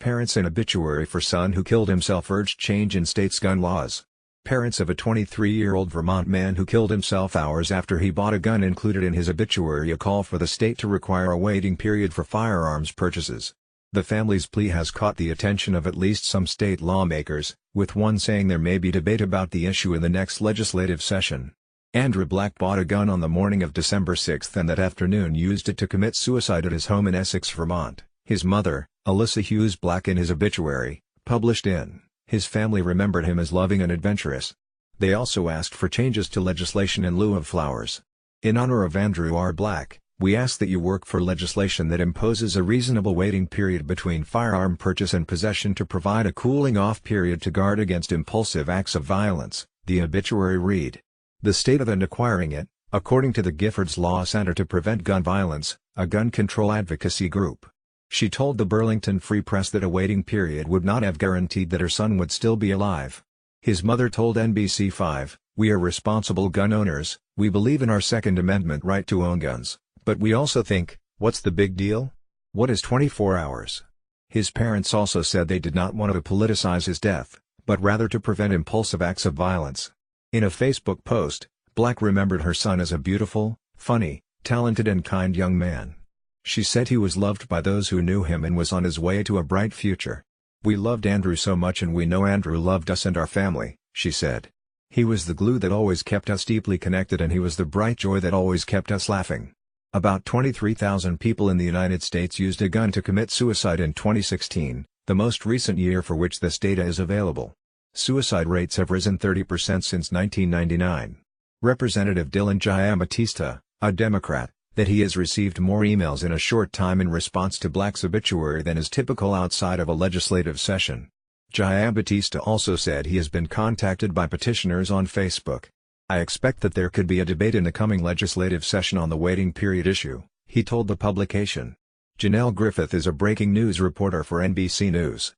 Parents in obituary for son who killed himself urged change in state's gun laws. Parents of a 23-year-old Vermont man who killed himself hours after he bought a gun included in his obituary a call for the state to require a waiting period for firearms purchases. The family's plea has caught the attention of at least some state lawmakers, with one saying there may be debate about the issue in the next legislative session. Andrew Black bought a gun on the morning of December 6 and that afternoon used it to commit suicide at his home in Essex, Vermont. His mother, Alyssa Hughes Black, in his obituary, published in his family remembered him as loving and adventurous. They also asked for changes to legislation in lieu of flowers. In honor of Andrew R. Black, we ask that you work for legislation that imposes a reasonable waiting period between firearm purchase and possession to provide a cooling-off period to guard against impulsive acts of violence, the obituary read. The state of and acquiring it, according to the Giffords Law Center to Prevent Gun Violence, a gun control advocacy group. She told the Burlington Free Press that a waiting period would not have guaranteed that her son would still be alive. His mother told NBC5, "We are responsible gun owners, we believe in our Second Amendment right to own guns, but we also think, what's the big deal? What is 24 hours?" His parents also said they did not want to politicize his death, but rather to prevent impulsive acts of violence. In a Facebook post, Black remembered her son as a beautiful, funny, talented and kind young man. She said he was loved by those who knew him and was on his way to a bright future. "We loved Andrew so much and we know Andrew loved us and our family," she said. "He was the glue that always kept us deeply connected and he was the bright joy that always kept us laughing." About 23,000 people in the United States used a gun to commit suicide in 2016, the most recent year for which this data is available. Suicide rates have risen 30% since 1999. Representative Dylan Giambattista, a Democrat, that he has received more emails in a short time in response to Black's obituary than is typical outside of a legislative session. Giambattista also said he has been contacted by petitioners on Facebook. "I expect that there could be a debate in the coming legislative session on the waiting period issue," he told the publication. Janelle Griffith is a breaking news reporter for NBC News.